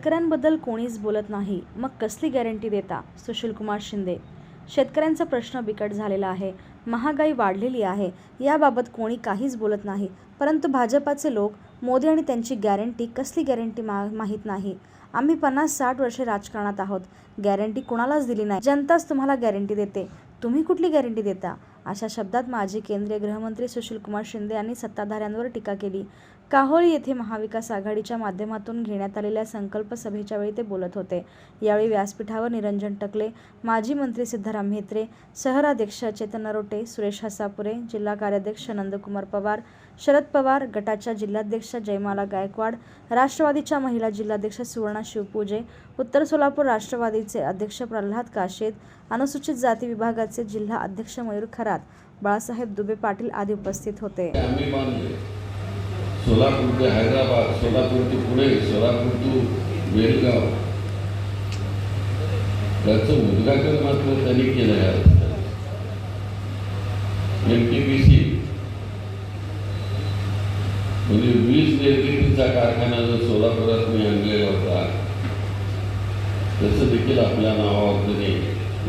शेतकऱ्यांबद्दल कोणीच बोलत नाही, मग कसली गॅरंटी देता? सुशीलकुमार शिंदे. शेतकऱ्यांचा प्रश्न बिकट झालेला आहे. महागाई वाढलेली आहे. याबाबत कोणी काहीच बोलत नाही. परंतु भाजपाचे लोक मोदी आणि त्यांची गॅरंटी कसली गॅरंटी माहीत नाही. आम्ही 50-60 वर्षे राजकारणात आहोत. गॅरंटी कुणालाच दिली नाही. जनताच तुम्हाला गॅरंटी देते. तुम्ही कुठली गॅरंटी देता? अशा शब्दात माजी केंद्रीय गृहमंत्री सुशीलकुमार शिंदे यांनी सत्ताधाऱ्यांवर टीका केली. काहोली येथे महाविकास आघाडीच्या माध्यमातून घेण्यात आलेल्या संकल्प सभेच्या वेळी ते बोलत होते. यावेळी व्यासपीठावर निरंजन टकले, माजी मंत्री सिद्धाराम म्हेत्रे, शहराध्यक्ष चेतन नरोटे, सुरेश हसापुरे, जिल्हा कार्याध्यक्ष नंदकुमार पवार, शरद पवार गटाच्या जिल्हाध्यक्ष जयमाला गायकवाड, राष्ट्रवादीच्या महिला जिल्हाध्यक्ष सुवर्णा शिवपूजे, उत्तर सोलापूर राष्ट्रवादीचे अध्यक्ष प्रल्हाद काशेद, अनुसूचित जाती विभागाचे जिल्हा अध्यक्ष मयूर खरात, बाळासाहेब दुबे पाटील आदी उपस्थित होते. सोलापूर ते हैदराबाद, सोलापूर ते पुणे, सोलापूर ते बेलगाव त्याचं उद्घाटन मात्र त्यांनी केलं आहे. MTPC म्हणजे वीज निर्मितीचा कारखाना जो सोलापुरात मी आणलेला होता त्याचं देखील आपल्या नावावर त्यांनी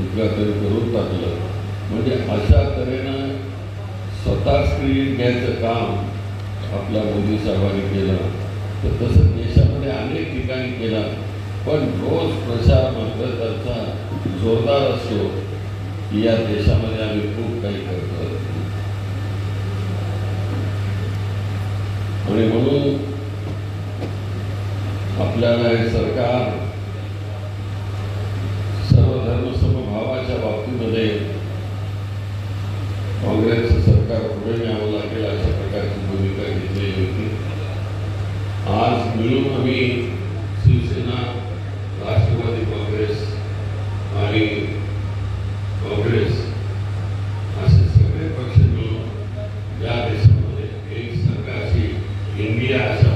उद्घाटन करून टाकलं. म्हणजे अशा तऱ्हेनं स्वतः स्क्रीन घ्यायचं काम आपल्या मोदी साहेबांनी केलं. तर तसं देशामध्ये अनेक ठिकाणी केलं, पण रोज प्रचार मात्र त्याचा जोरदार असतो की या देशामध्ये आम्ही खूप काही करतो. आणि म्हणून आपल्याला हे सरकार सर्वधर्म समभावाच्या बाबतीमध्ये काँग्रेसचं सरकार पुढे न्यावं लागेल अशा प्रकारची भूमिका घेतलेली होती. आज मिळून आम्ही शिवसेना, राष्ट्रवादी काँग्रेस आणि काँग्रेस असे सगळे पक्ष मिळून या देशामध्ये एक सरकारची इंडिया अशा